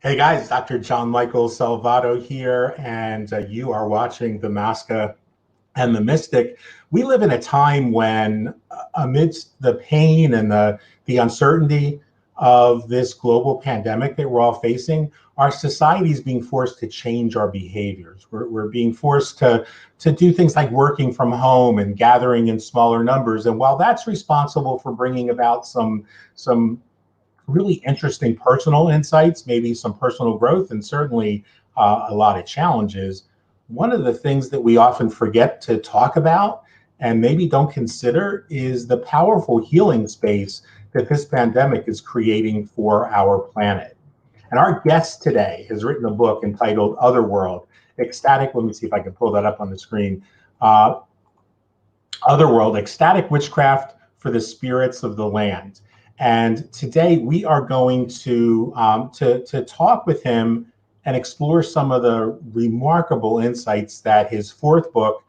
Hey guys, Dr. John Michael Salvato here, and you are watching the Masca and the Mystic. We live in a time when, amidst the pain and the uncertainty of this global pandemic that we're all facing, our society is being forced to change our behaviors. We're being forced to do things like working from home and gathering in smaller numbers. And while that's responsible for bringing about some really interesting personal insights, maybe some personal growth, and certainly a lot of challenges. One of the things that we often forget to talk about and maybe don't consider is the powerful healing space that this pandemic is creating for our planet. And our guest today has written a book entitled Otherworld, Ecstatic, let me see if I can pull that up on the screen. Otherworld, Ecstatic Witchcraft for the Spirits of the Land. And today we are going to talk with him and explore some of the remarkable insights that his fourth book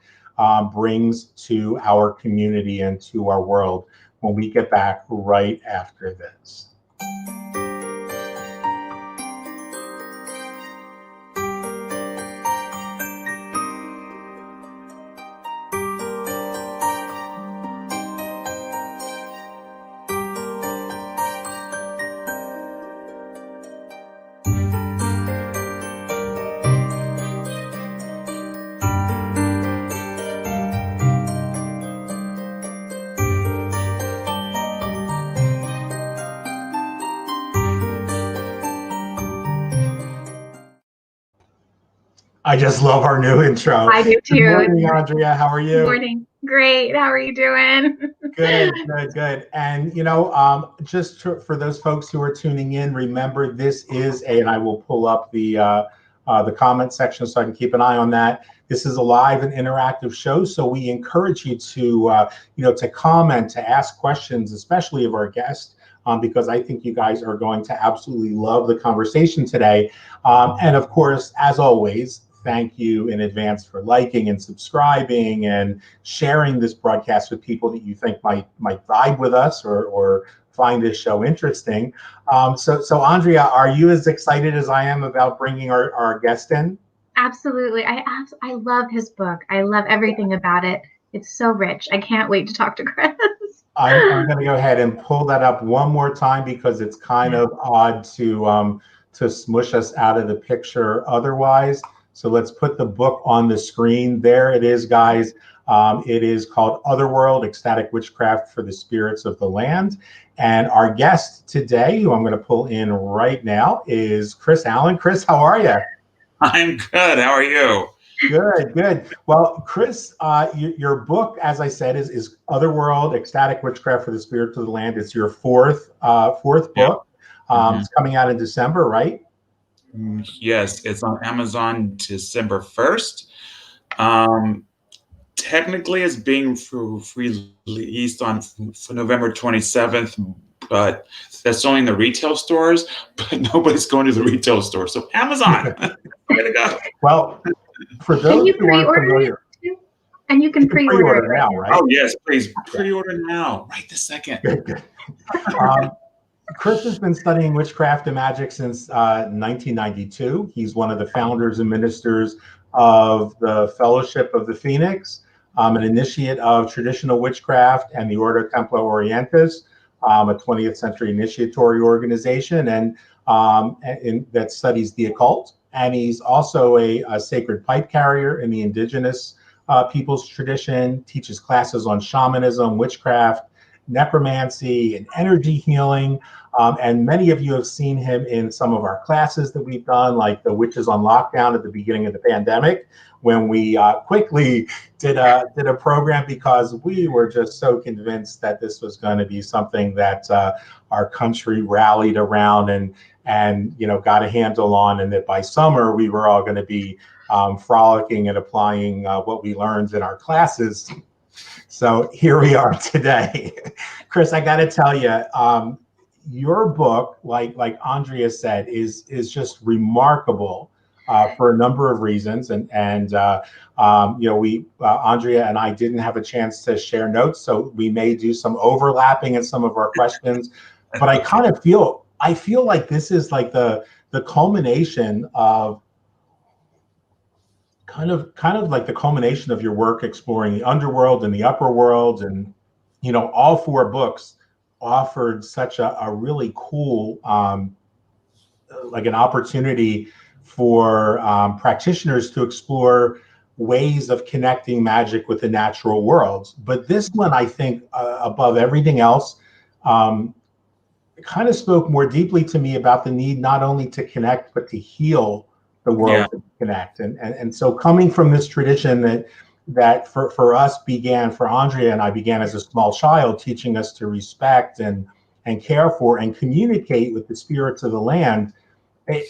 brings to our community and to our world when we get back right after this. I just love our new intro. I do too. Good morning, Andrea. How are you? Good morning. Great. How are you doing? Good. And, just for those folks who are tuning in, remember this is and I will pull up the comment section so I can keep an eye on that. This is a live and interactive show, so we encourage you to, to comment, to ask questions, especially of our guest. Because I think you guys are going to absolutely love the conversation today. And of course, as always, thank you in advance for liking and subscribing and sharing this broadcast with people that you think might vibe with us or find this show interesting. So Andrea, are you as excited as I am about bringing our guest in? Absolutely. I love his book. I love everything about it. It's so rich. I can't wait to talk to Chris. I'm going to go ahead and pull that up one more time because it's kind of odd to smush us out of the picture otherwise. So let's put the book on the screen. There it is, guys. It is called Otherworld, Ecstatic Witchcraft for the Spirits of the Land. And our guest today, who I'm going to pull in right now, is Chris Allaun. Chris, how are you? I'm good. How are you? Good. Well, Chris, your book, as I said, is Otherworld, Ecstatic Witchcraft for the Spirits of the Land. It's your fourth book. It's coming out in December, right? Yes, it's on Amazon December 1st. Technically, it's being released on November 27th, but that's only in the retail stores, but nobody's going to the retail store. So Amazon, way to go. Well, for those who aren't familiar, and you can pre-order it now, right? Oh yes, please pre-order now, right this second. Good. Chris has been studying witchcraft and magic since 1992. He's one of the founders and ministers of the Fellowship of the Phoenix, an initiate of traditional witchcraft and the Ordo Templo Orientis, a 20th century initiatory organization and that studies the occult. And he's also a sacred pipe carrier in the indigenous people's tradition, teaches classes on shamanism, witchcraft, necromancy, and energy healing. And many of you have seen him in some of our classes that we've done, like the Witches on Lockdown at the beginning of the pandemic, when we quickly did a program because we were just so convinced that this was going to be something that our country rallied around and got a handle on, and that by summer we were all going to be frolicking and applying what we learned in our classes. So here we are today. Chris, I got to tell you, your book, like Andrea said, is just remarkable for a number of reasons. And Andrea and I didn't have a chance to share notes, so we may do some overlapping in some of our questions. But I feel like this is like the the culmination of kind of like the culmination of your work exploring the underworld and the upper world. And all 4 books offered such a really cool like an opportunity for practitioners to explore ways of connecting magic with the natural world. But this one, I think, above everything else, kind of spoke more deeply to me about the need not only to connect, but to heal the world, to connect. And so coming from this tradition that for us began, for Andrea and I, began as a small child, teaching us to respect and care for and communicate with the spirits of the land,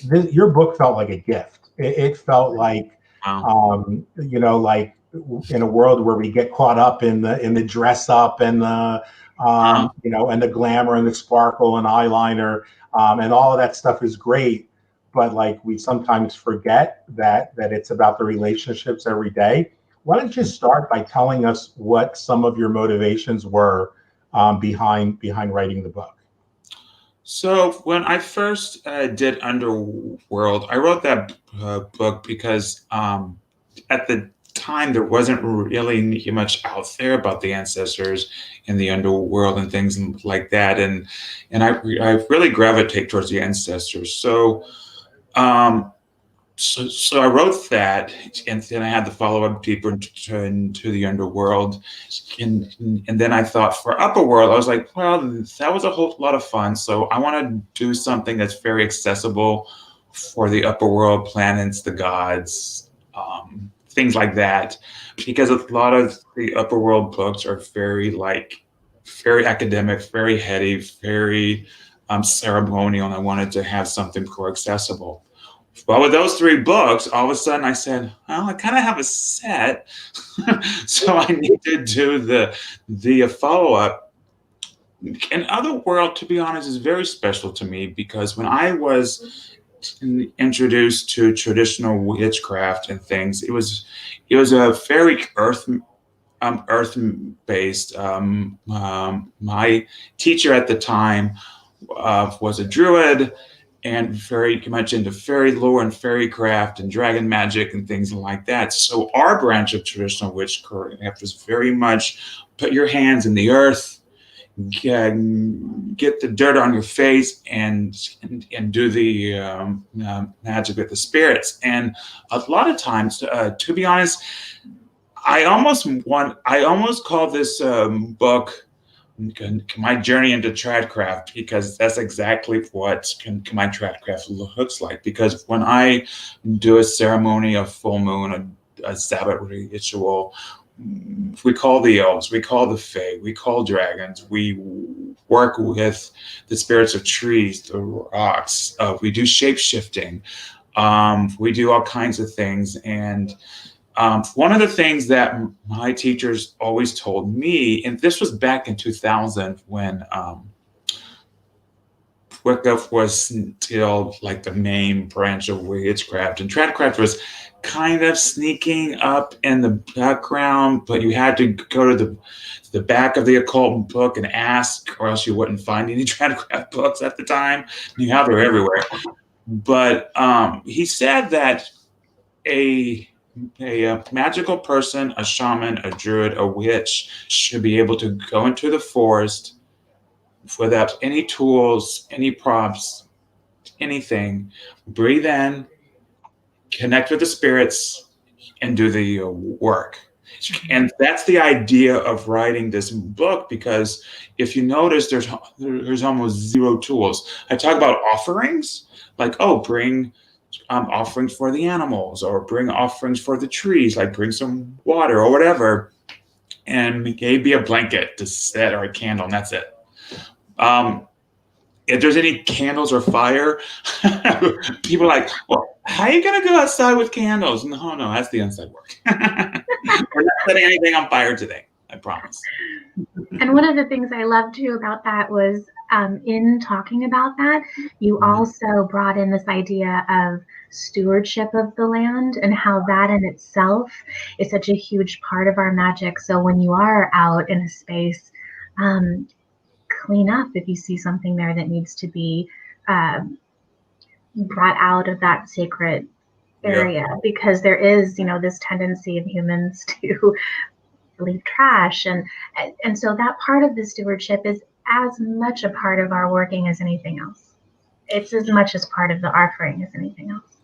your book felt like a gift. It felt like, like in a world where we get caught up in the dress up and the and the glamour and the sparkle and eyeliner, and all of that stuff is great, but like we sometimes forget that it's about the relationships every day. Why don't you start by telling us what some of your motivations were behind writing the book? So when I first did Underworld, I wrote that book because at the time there wasn't really much out there about the ancestors in the underworld and things like that, and I really gravitate towards the ancestors. So so I wrote that, and then I had to follow up deeper into the underworld, and then I thought for Upperworld, I was like, well, that was a whole lot of fun. So I want to do something that's very accessible for the Upperworld, planets, the gods, things like that, because a lot of the Upperworld books are very academic, very heady, very ceremonial, and I wanted to have something more accessible. Well, with those 3 books, all of a sudden I said, well, I kind of have a set. So I need to do the follow-up. And Otherworld, to be honest, is very special to me because when I was introduced to traditional witchcraft and things, it was a very earth-based. My teacher at the time was a druid, and very much into fairy lore and fairy craft and dragon magic and things like that. So our branch of traditional witchcraft was very much put your hands in the earth, get the dirt on your face, and do the magic with the spirits. And a lot of times, to be honest, I almost call this book my journey into tradcraft, because that's exactly what my tradcraft looks like. Because when I do a ceremony, a full moon, a Sabbath ritual, we call the elves, we call the fae, we call dragons, we work with the spirits of trees, the rocks, we do shape shifting, we do all kinds of things. And one of the things that my teachers always told me, and this was back in 2000 when Wicca was still like the main branch of witchcraft, and tradcraft was kind of sneaking up in the background, but you had to go to the back of the occult book and ask, or else you wouldn't find any tradcraft books at the time. Now they're everywhere. But he said that a magical person, a shaman, a druid, a witch should be able to go into the forest without any tools, any props, anything, breathe in, connect with the spirits, and do the work. And that's the idea of writing this book, because if you notice, there's almost 0 tools. I talk about offerings, like, bring offerings for the animals, or bring offerings for the trees, like bring some water or whatever, and maybe a blanket to set, or a candle, and that's it. If there's any candles or fire, people are like, well, how are you going to go outside with candles? No, that's the inside work. We're not setting anything on fire today, I promise. And one of the things I loved too about that was in talking about that, you also brought in this idea of stewardship of the land, and how that in itself is such a huge part of our magic. So when you are out in a space, clean up if you see something there that needs to be brought out of that sacred area, because there is, this tendency of humans to leave trash, and so that part of the stewardship is as much a part of our working as anything else. It's as much as part of the offering as anything else.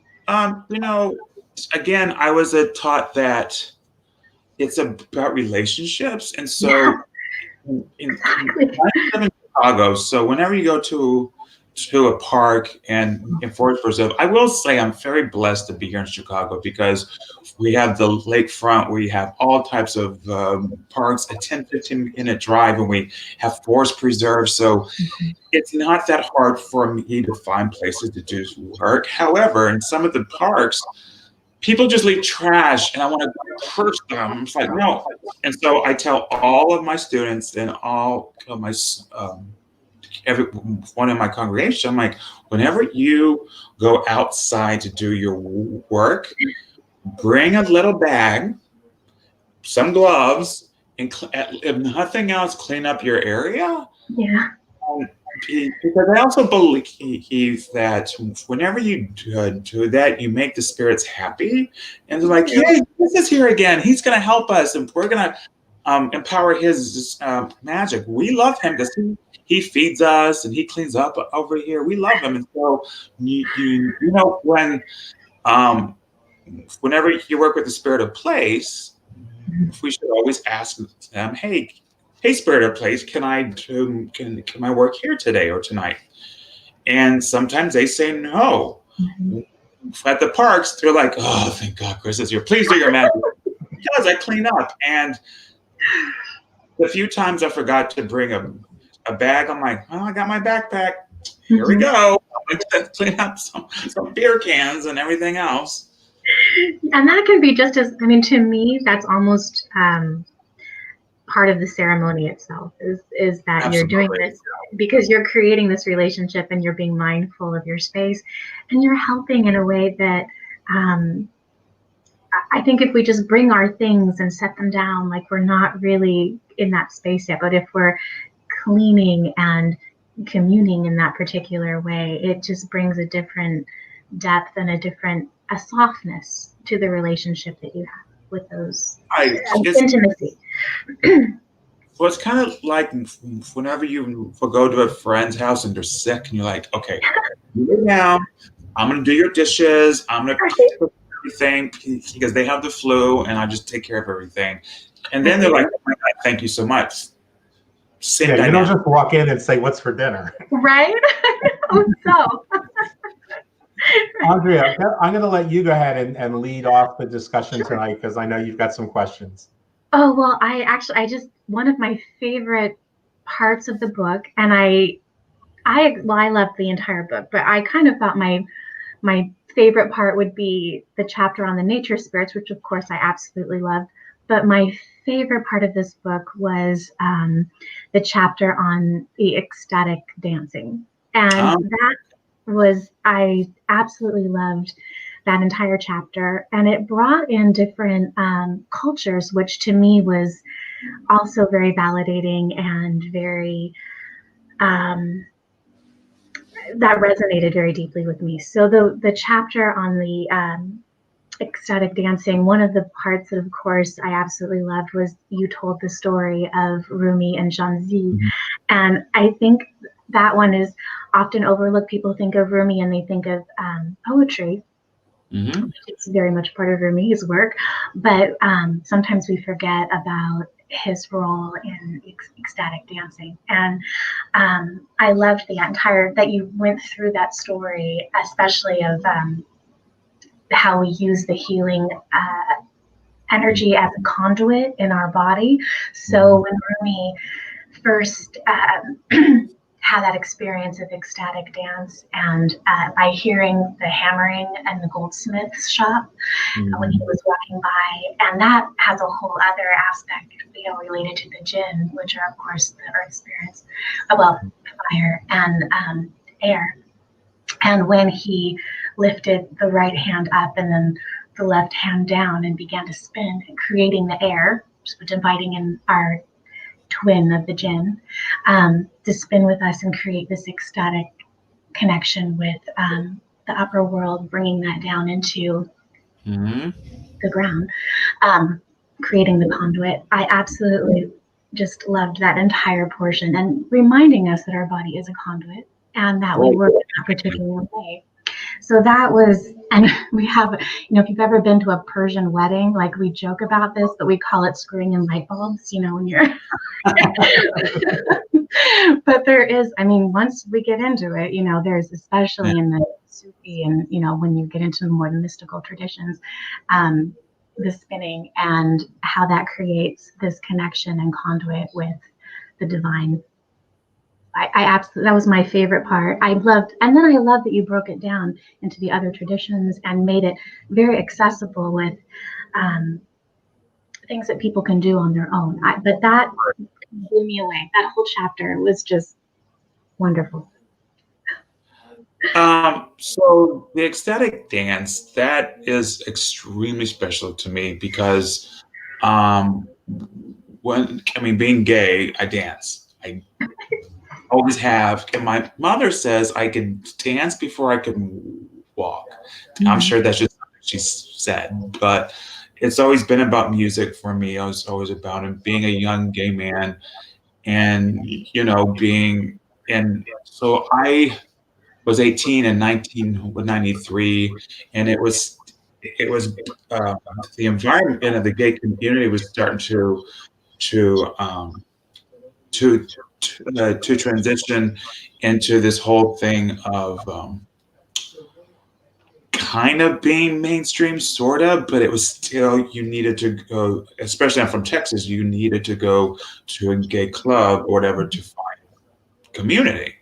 Again, I was taught that it's about relationships, and so Exactly. I live in Chicago, so whenever you go to a park and in Forest Preserve, I will say I'm very blessed to be here in Chicago, because we have the lakefront where you have all types of parks, a 10-15 minute drive, and we have forest preserves. So it's not that hard for me to find places to do work. However, in some of the parks, people just leave trash, and I want to curse them. It's like, no. And so I tell all of my students and all of my every one in my congregation, I'm like, whenever you go outside to do your work, bring a little bag, some gloves, and if nothing else, clean up your area. Yeah. Because I also believe that whenever you do that, you make the spirits happy, and they're like, "Hey, this is here again. He's going to help us, and we're going to empower his magic. We love him because he feeds us and he cleans up over here. We love him." And so whenever you work with the spirit of place, we should always ask them, "Hey, spirit of place, can I work here today or tonight?" And sometimes they say no. At the parks, they're like, "Oh, thank God Chris is here. Please do your magic." Because I clean up. And the few times I forgot to bring a bag, I'm like, "Oh, I got my backpack. Here we go. I'm going to clean up some beer cans and everything else." And that can be just as, to me, that's almost part of the ceremony itself, is that Absolutely. You're doing this because you're creating this relationship, and you're being mindful of your space, and you're helping in a way that I think if we just bring our things and set them down, like, we're not really in that space yet. But if we're cleaning and communing in that particular way, it just brings a different depth and a softness to the relationship that you have with those intimacy. Well, it's kind of like whenever you go to a friend's house and they're sick, and you're like, "Okay, you lay down. I'm going to do your dishes. I'm going to cook everything because they have the flu, and I just take care of everything." And then they're like, "Oh my God, thank you so much." You don't just walk in and say, "What's for dinner?" Right? So. Andrea, I'm going to let you go ahead and lead off the discussion tonight, because I know you've got some questions. Oh, well, one of my favorite parts of the book, and I loved the entire book, but I kind of thought my favorite part would be the chapter on the nature spirits, which of course I absolutely loved. But my favorite part of this book was the chapter on the ecstatic dancing. And I absolutely loved that entire chapter. And it brought in different cultures, which to me was also very validating and very, that resonated very deeply with me. So the chapter on the ecstatic dancing, one of the parts that, of course, I absolutely loved was you told the story of Rumi and Janzi. And I think that one is often overlooked. People think of Rumi and they think of poetry. It's very much part of Rumi's work, but sometimes we forget about his role in ecstatic dancing. And I loved that you went through that story, especially of how we use the healing energy as a conduit in our body. So when Rumi first had that experience of ecstatic dance, and by hearing the hammering and the goldsmith's shop when he was walking by, and that has a whole other aspect, related to the jinn, which are of course the earth spirits, fire and air. And when he lifted the right hand up and then the left hand down and began to spin, creating the air, which inviting in our twin of the jinn to spin with us and create this ecstatic connection with the the upper world, bringing that down into Mm-hmm. the ground, creating the conduit. I absolutely just loved that entire portion, and reminding us that our body is a conduit and that we work in that particular way. So that was, and we have, if you've ever been to a Persian wedding, like we joke about this, but we call it screwing in light bulbs, when you're, but there is, once we get into it, there's, especially in the Sufi and, when you get into more mystical traditions, the spinning and how that creates this connection and conduit with the divine. I absolutely, that was my favorite part. I love that you broke it down into the other traditions and made it very accessible with things that people can do on their own. But that blew me away. That whole chapter was just wonderful. So the ecstatic dance, that is extremely special to me because being gay, I dance. I always have. And my mother says I could dance before I could walk. Mm-hmm. I'm sure that's just something she said, but it's always been about music for me. I was always about being a young gay man and, so I was 18 in 1993, and it was the environment of the gay community was starting to transition into this whole thing of kind of being mainstream, sort of, but it was still, you needed to go, especially I'm from Texas, you needed to go to a gay club or whatever to find community.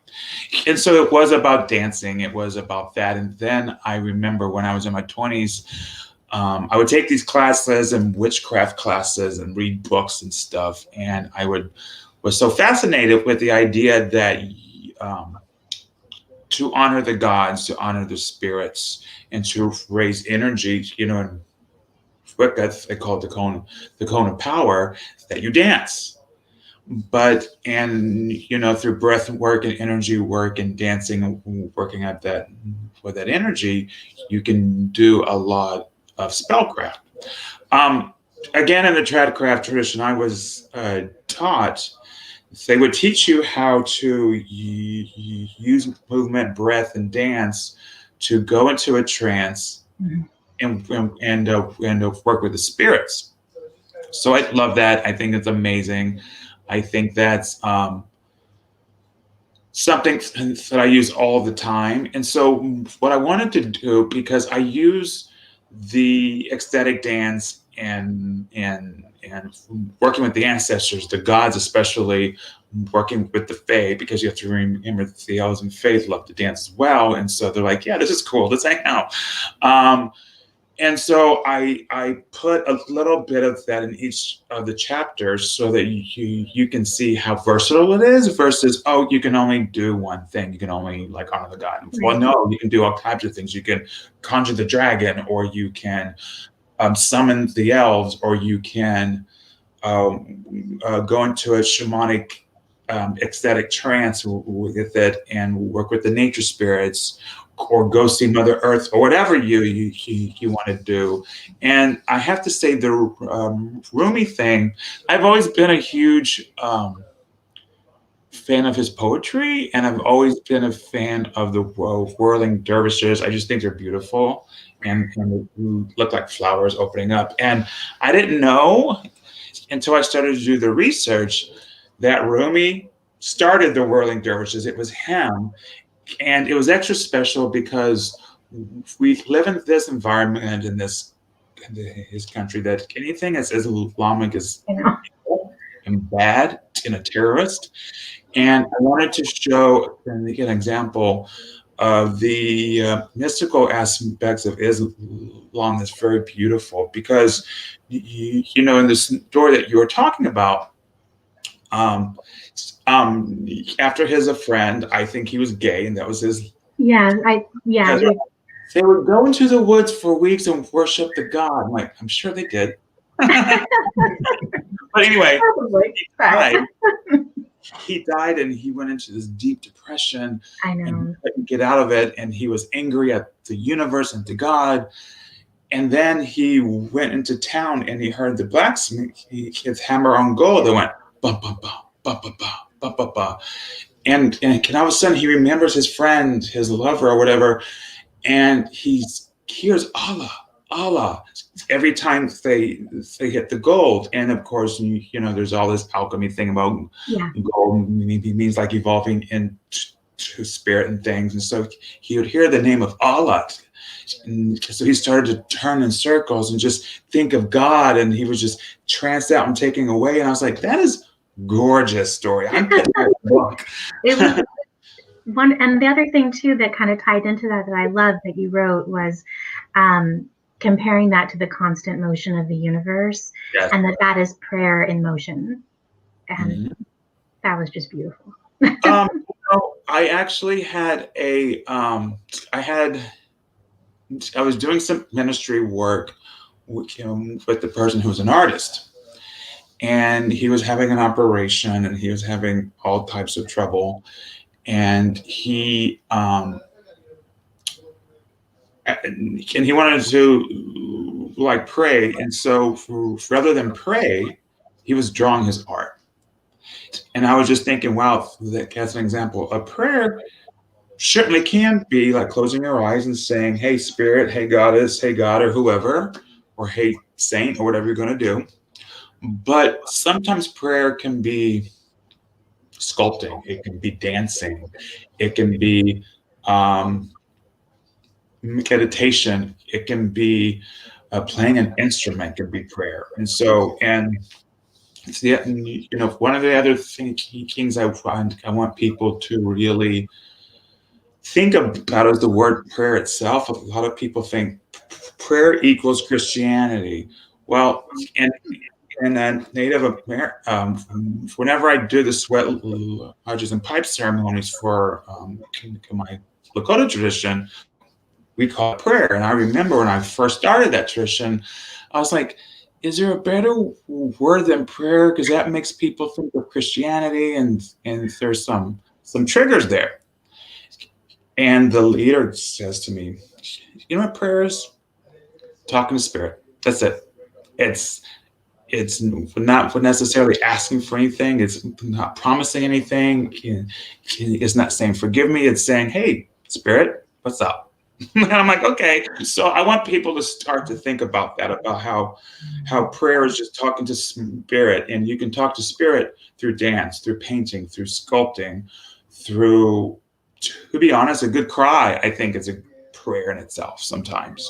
And so it was about dancing. It was about that. And then I remember when I was in my 20s, I would take these classes and witchcraft classes and read books and stuff. And I was so fascinated with the idea that to honor the gods, to honor the spirits, and to raise energy, in Wicca, they call it the cone of power, that you dance. But, through breath work and energy work and dancing and working at that, with that energy, you can do a lot of spellcraft. Again, in the Tradcraft tradition, I was taught, they would teach you how to use movement, breath, and dance to go into a trance and work with the spirits. So I love that. I think it's amazing. I think that's something that I use all the time. And so what I wanted to do, because I use the ecstatic dance and working with the ancestors, the gods, especially working with the Fae, because you have to remember the elves and Fae love to dance as well. And so they're like, yeah, this is cool. Let's hang out. And so I put a little bit of that in each of the chapters so that you can see how versatile it is versus, you can only do one thing. You can only honor the god. Well, no, you can do all types of things. You can conjure the dragon, or you can summon the elves, or you can go into a shamanic ecstatic trance with it and work with the nature spirits, or go see Mother Earth, or whatever you want to do. And I have to say, the Rumi thing, I've always been a huge fan of his poetry, and I've always been a fan of the whirling dervishes. I just think they're beautiful, and they look like flowers opening up. And I didn't know until I started to do the research that Rumi started the whirling dervishes. It was him. And it was extra special because we live in this environment in his country that anything that's Islamic is and bad and a terrorist. And I wanted to show and make an example of the mystical aspects of Islam that's very beautiful, because in this story that you were talking about, after a friend, I think he was gay, and that was his. Yeah. They would go into the woods for weeks and worship the god. I'm sure they did. But anyway, probably. Right. he died and he went into this deep depression I and know. he couldn't get out of it. And he was angry at the universe and to God. And then he went into town and he heard the blacksmith, his hammer on gold that went ba ba ba ba ba ba ba ba ba. And all of a sudden he remembers his friend, his lover or whatever, and he hears Allah, Allah every time they hit the gold. And of course, there's all this alchemy thing about gold means like evolving into spirit and things. And so he would hear the name of Allah. And so he started to turn in circles and just think of God, and he was just tranced out and taking away. And I was like, that is gorgeous story. I'm putting that in the book. It was one, and the other thing too that kind of tied into that I love that you wrote was comparing that to the constant motion of the universe, Yes. and that is prayer in motion, and that was just beautiful. I actually had I was doing some ministry work with the person who was an artist, and he was having an operation and he was having all types of trouble, and he wanted to like pray, and so rather than pray, he was drawing his art. And I was just thinking, wow, that's an example. A prayer certainly can be like closing your eyes and saying, hey, spirit, hey, goddess, hey, God, or whoever, or hey, saint, or whatever you're going to do. But sometimes prayer can be sculpting. It can be dancing. It can be meditation. It can be playing an instrument, can be prayer. And so, it's one of the other things I want people to really think about is the word prayer itself. A lot of people think prayer equals Christianity. Well, and Native American, whenever I do the sweat lodges and pipe ceremonies for my Lakota tradition, we call it prayer. And I remember when I first started that tradition, I was like, is there a better word than prayer? Because that makes people think of Christianity, and there's some triggers there. And the leader says to me, you know what prayer is? Talking to spirit. That's it. It's not necessarily asking for anything. It's not promising anything. It's not saying forgive me. It's saying, hey, spirit, what's up? And I'm like, okay. So I want people to start to think about that, about how prayer is just talking to spirit, and you can talk to spirit through dance, through painting, through sculpting, through, to be honest, a good cry, I think, is a prayer in itself sometimes,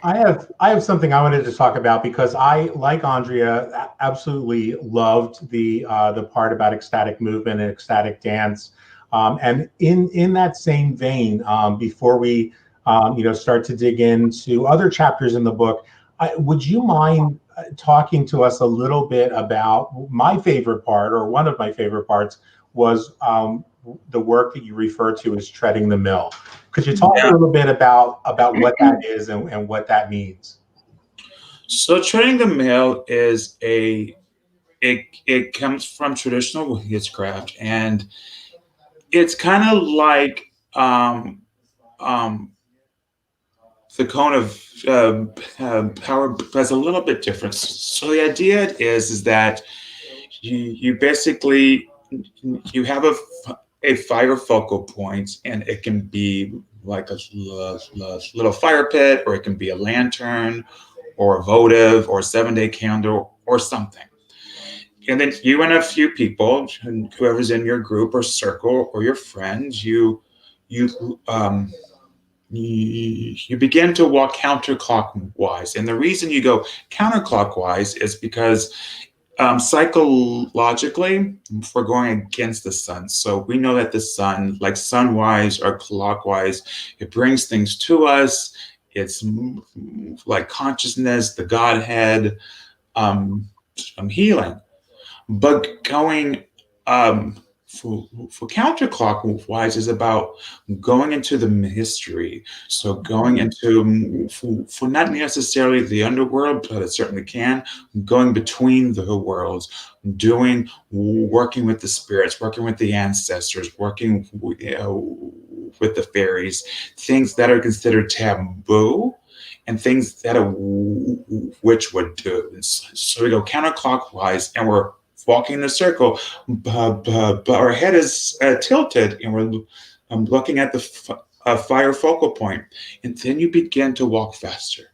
I have something I wanted to talk about because I, like Andrea, absolutely loved the part about ecstatic movement and ecstatic dance. And in that same vein, before we start to dig into other chapters in the book, would you mind talking to us a little bit about my favorite part, or one of my favorite parts, was the work that you refer to as treading the mill. Could you talk a little bit about what that is and what that means? So treading the mill is it comes from traditional witchcraft, and it's kind of like the cone of power, but it's a little bit different. So the idea is that you basically you have a fire focal point, and it can be like a little fire pit, or it can be a lantern, or a votive, or a 7-day candle, or something. And then you and a few people, whoever's in your group or circle or your friends, you begin to walk counterclockwise. And the reason you go counterclockwise is because psychologically, we're going against the sun. So we know that the sun, like sunwise or clockwise, it brings things to us. It's like consciousness, the Godhead, healing. But going for counterclockwise is about going into the mystery. So going into, for not necessarily the underworld, but it certainly can, going between the worlds, working with the spirits, working with the ancestors, working with the fairies, things that are considered taboo and things that a witch would do. And so we go counterclockwise and we're walking in a circle, but our head is tilted and we're looking at the fire focal point. And then you begin to walk faster.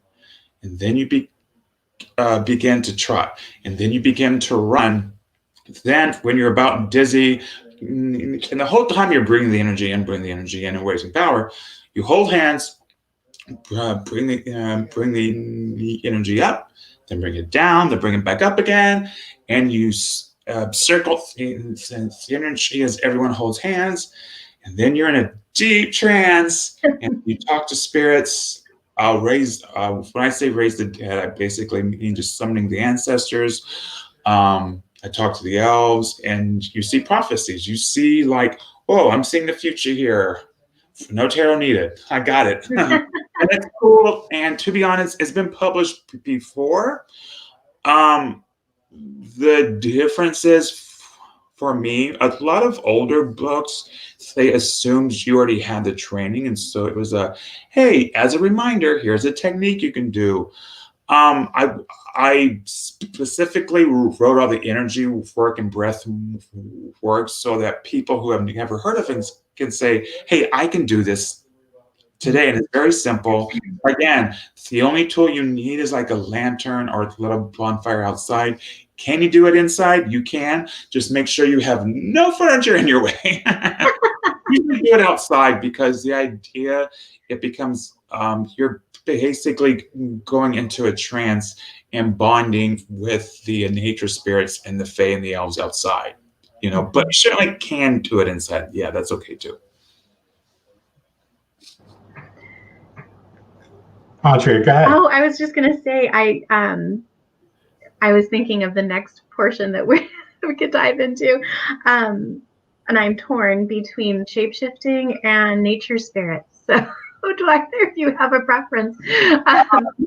And then you begin to trot. And then you begin to run. Then when you're about dizzy, and the whole time you're bringing the energy in and raising power, you hold hands, bring the energy up, then bring it down, then bring it back up again, and you circle the energy as everyone holds hands, and then you're in a deep trance, and you talk to spirits. I'll raise, when I say raise the dead, I basically mean just summoning the ancestors. I talk to the elves, and you see prophecies. You see like, oh, I'm seeing the future here. No tarot needed. I got it. And it's cool. And to be honest, it's been published before. The differences for me, a lot of older books, they assumed you already had the training. And so it was hey, as a reminder, here's a technique you can do. I specifically wrote all the energy work and breath work so that people who have never heard of things can say, hey, I can do this today. And it's very simple. Again, the only tool you need is like a lantern or a little bonfire outside. Can you do it inside? You can. Just make sure you have no furniture in your way. You can do it outside because the idea, it becomes, you're basically going into a trance and bonding with the nature spirits and the fae and the elves outside, but you certainly can do it inside. Yeah, that's okay too. Audrey, go ahead. Oh, I was just going to say, I was thinking of the next portion that we could dive into. And I'm torn between shapeshifting and nature spirits. So do either of you have a preference?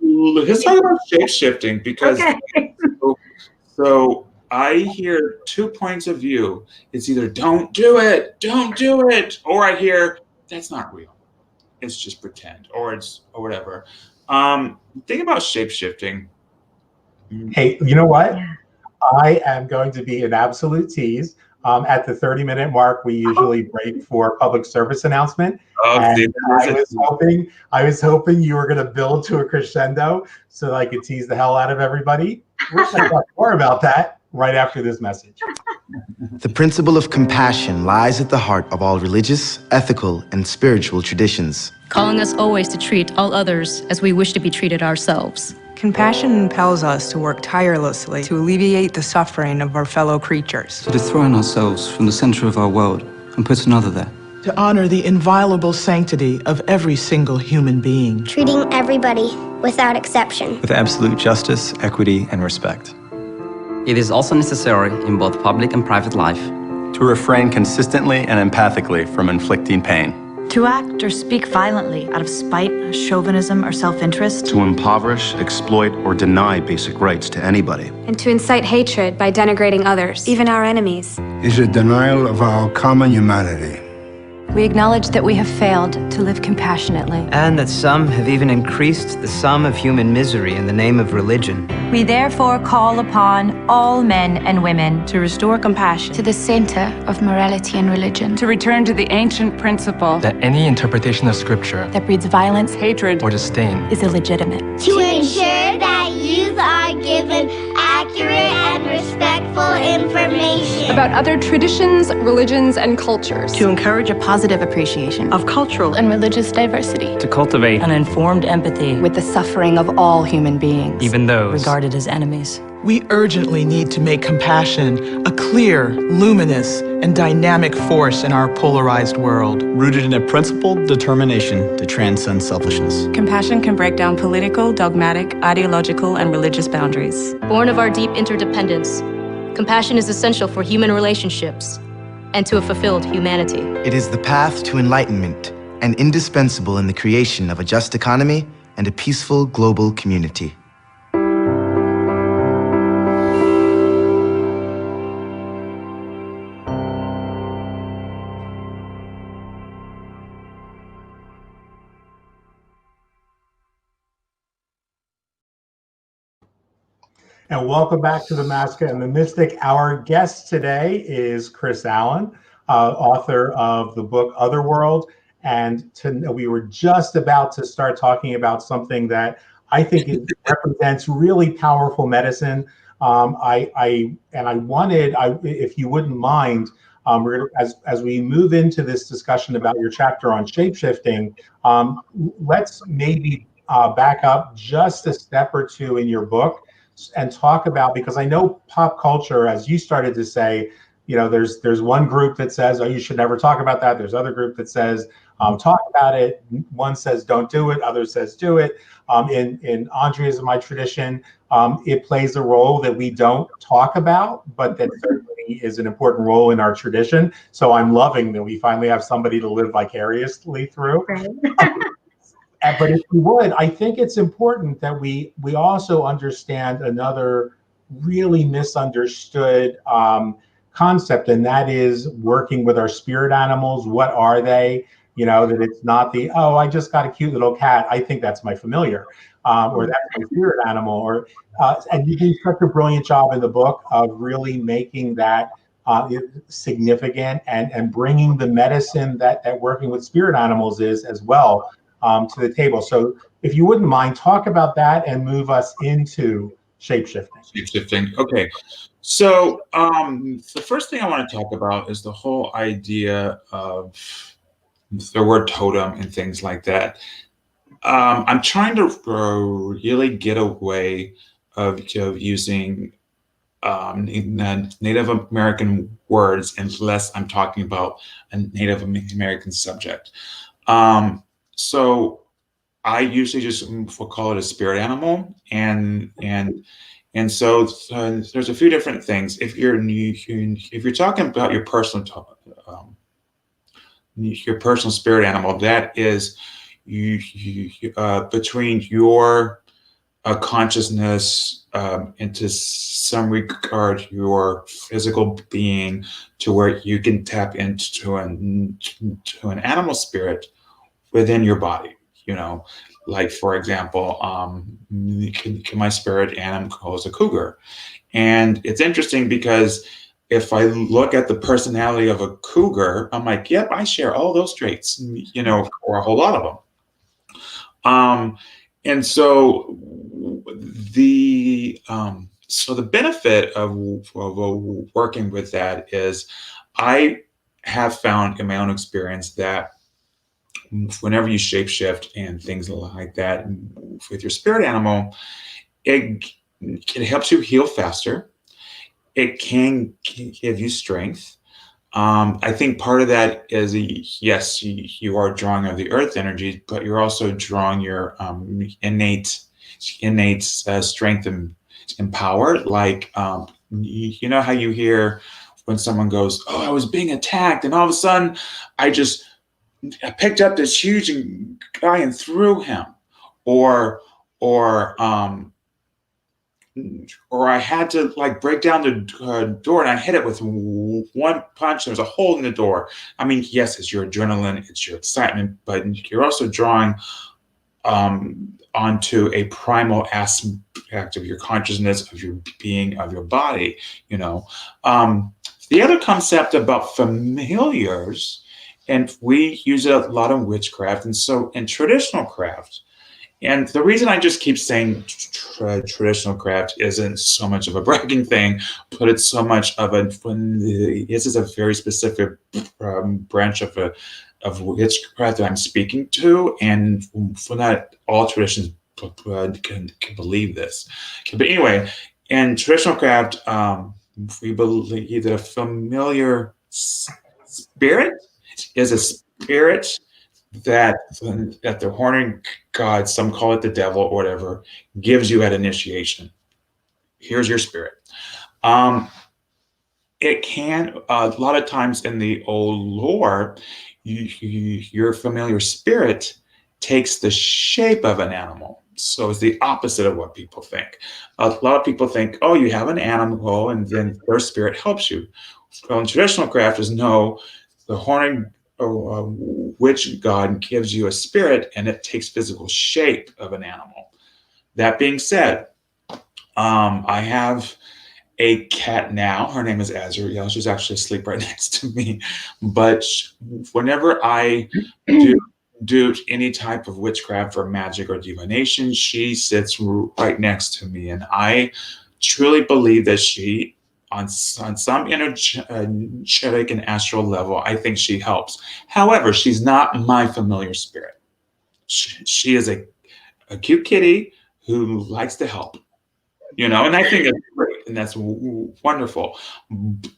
Let's talk about shape-shifting because okay. so I hear 2 points of view. It's either don't do it, or I hear that's not real. It's just pretend, or whatever. Think about shape-shifting. Hey, you know what? Yeah. I am going to be an absolute tease. At the 30-minute mark, we usually break for public service announcement. And I was hoping you were going to build to a crescendo so that I could tease the hell out of everybody. We'll talk more about that right after this message. The principle of compassion lies at the heart of all religious, ethical, and spiritual traditions, calling us always to treat all others as we wish to be treated ourselves. Compassion impels us to work tirelessly to alleviate the suffering of our fellow creatures. To dethrone ourselves from the center of our world and put another there. To honor the inviolable sanctity of every single human being. Treating everybody without exception. With absolute justice, equity, and respect. It is also necessary in both public and private life. To refrain consistently and empathically from inflicting pain. To act or speak violently out of spite, chauvinism, or self-interest. To impoverish, exploit, or deny basic rights to anybody. And to incite hatred by denigrating others, even our enemies. Is a denial of our common humanity. We acknowledge that we have failed to live compassionately. And that some have even increased the sum of human misery in the name of religion. We therefore call upon all men and women to restore compassion to the center of morality and religion. To return to the ancient principle that any interpretation of scripture that breeds violence, hatred, or disdain is illegitimate. To ensure that youth are given accurate and respectful information about other traditions, religions, and cultures. To encourage a positive appreciation of cultural and religious diversity. To cultivate an informed empathy with the suffering of all human beings, even those regarded as enemies. We urgently need to make compassion a clear, luminous, and dynamic force in our polarized world. Rooted in a principled determination to transcend selfishness. Compassion can break down political, dogmatic, ideological, and religious boundaries. Born of our deep interdependence, compassion is essential for human relationships. and to a fulfilled humanity. It is the path to enlightenment and indispensable in the creation of a just economy and a peaceful global community. And welcome back to the Masca and the Mystic. Our guest today is Chris Allaun, author of the book Otherworld. And we were just about to start talking about something that I think represents really powerful medicine. If you wouldn't mind, as we move into this discussion about your chapter on shapeshifting, let's maybe back up just a step or two in your book and talk about, because I know pop culture, as you started to say, there's one group that says, oh, you should never talk about that. There's other group that says, talk about it. One says, don't do it. Others says, do it. In Andrea's and my tradition, it plays a role that we don't talk about, but that certainly is an important role in our tradition. So I'm loving that we finally have somebody to live vicariously through. But if we would, I think it's important that we also understand another really misunderstood concept, and that is working with our spirit animals. What are they? That it's not the, oh, I just got a cute little cat, I think that's my familiar, or that's my spirit animal. And you do such a brilliant job in the book of really making that significant and bringing the medicine that working with spirit animals is as well to the table. So if you wouldn't mind, talk about that and move us into shapeshifting. Okay. So the first thing I want to talk about is the whole idea of the word totem and things like that. I'm trying to really get away of using Native American words unless I'm talking about a Native American subject. So I usually just will call it a spirit animal, and so there's a few different things. If you're talking about your personal spirit animal, that is between your consciousness into some regard your physical being, to where you can tap into an animal spirit within your body. Like, for example, my spirit animal is a cougar. And it's interesting because if I look at the personality of a cougar, I'm like, yep, I share all those traits, or a whole lot of them. And so the benefit of working with that is I have found in my own experience that whenever you shapeshift and things like that with your spirit animal, it helps you heal faster. It can give you strength. I think part of that is, yes, you are drawing on the earth energy, but you're also drawing your innate strength and power. Like, you know how you hear when someone goes, oh, I was being attacked, and all of a sudden I picked up this huge guy and threw him, or I had to break down the door and I hit it with one punch. There's a hole in the door. I mean, yes, it's your adrenaline, it's your excitement, but you're also drawing onto a primal aspect of your consciousness, of your being, of your body. The other concept about familiars, and we use it a lot in witchcraft, and so in traditional craft. And the reason I just keep saying traditional craft isn't so much of a bragging thing, but it's so much of this is a very specific branch of witchcraft that I'm speaking to, and for not all traditions can believe this. But anyway, in traditional craft, we believe that a familiar spirit is a spirit that the horned god, some call it the devil or whatever, gives you at initiation. Here's your spirit. it can, a lot of times in the old lore, your familiar spirit takes the shape of an animal. So it's the opposite of what people think. A lot of people think, oh, you have an animal and then their spirit helps you. Well, in traditional crafters, no, the horned witch god gives you a spirit and it takes physical shape of an animal. That being said, I have a cat now. Her name is Azrael. She's actually asleep right next to me. But whenever I do any type of witchcraft or magic or divination, she sits right next to me. And I truly believe that she, on some energetic and astral level, I think she helps. However, she's not my familiar spirit. She is a cute kitty who likes to help. You know, and I think it's great and that's wonderful.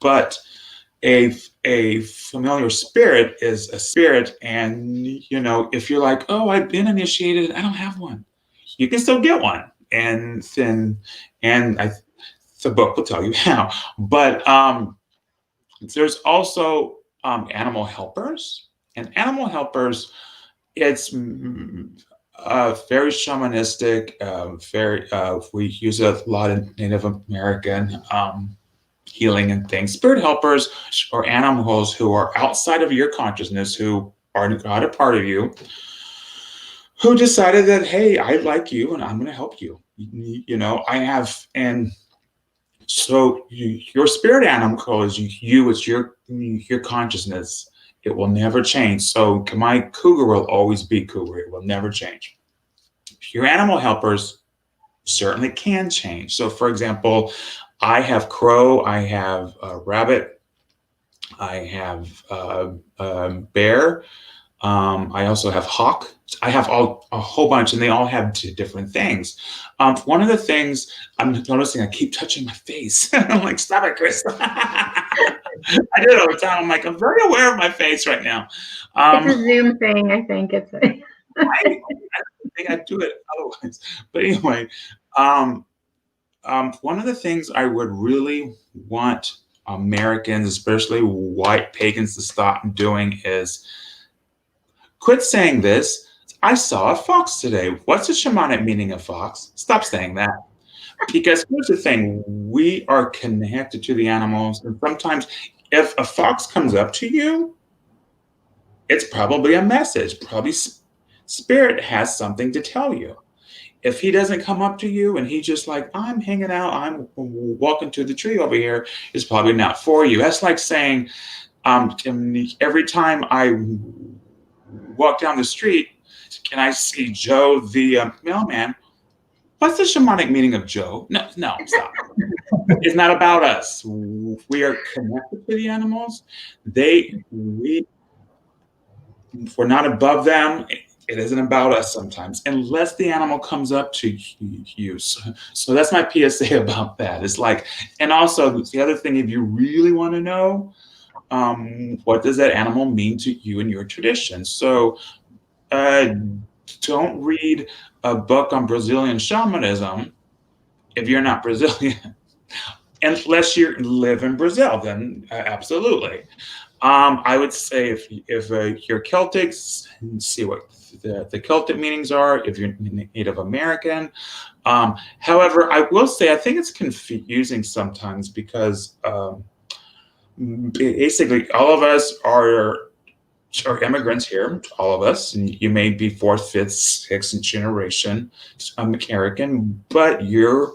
But a familiar spirit is a spirit, and you know, if you're like, oh, I've been initiated, I don't have one, you can still get one, and then the book will tell you how. But there's also animal helpers, and animal helpers, it's very shamanistic, we use a lot of Native American healing and things. Spirit helpers are animals who are outside of your consciousness, who are not a part of you, who decided that, hey, I like you and I'm going to help you. You know, I have, and so your spirit animal is you, it's your consciousness. It will never change. So my cougar will always be cougar. It will never change. Your animal helpers certainly can change. So for example, I have crow, I have rabbit, I have bear, I also have hawk. I have a whole bunch, and they all have different things. One of the things I'm noticing, I keep touching my face. I'm like, stop it, Chris. I do it all the time. I'm like, I'm very aware of my face right now. It's a Zoom thing, I think. I think I do it otherwise. But anyway, one of the things I would really want Americans, especially white pagans, to stop doing is quit saying this. I saw a fox today. What's the shamanic meaning of fox? Stop saying that. Because here's the thing, we are connected to the animals. And sometimes if a fox comes up to you, it's probably a message. Probably spirit has something to tell you. If he doesn't come up to you and he's just like, I'm hanging out, I'm walking to the tree over here, it's probably not for you. That's like saying, every time I walk down the street, can I see Joe the mailman? What's the shamanic meaning of Joe? No, stop. It's not about us. We are connected to the animals. We're not above them. It isn't about us sometimes, unless the animal comes up to you. So that's my PSA about that. It's like, and also the other thing, if you really want to know, what does that animal mean to you in your tradition? So don't read a book on Brazilian shamanism if you're not Brazilian, unless you live in Brazil, then absolutely. I would say if you're Celtic, see what the Celtic meanings are, if you're Native American. However, I will say I think it's confusing sometimes because basically all of us are immigrants here, all of us, and you may be fourth, fifth, sixth generation American, but your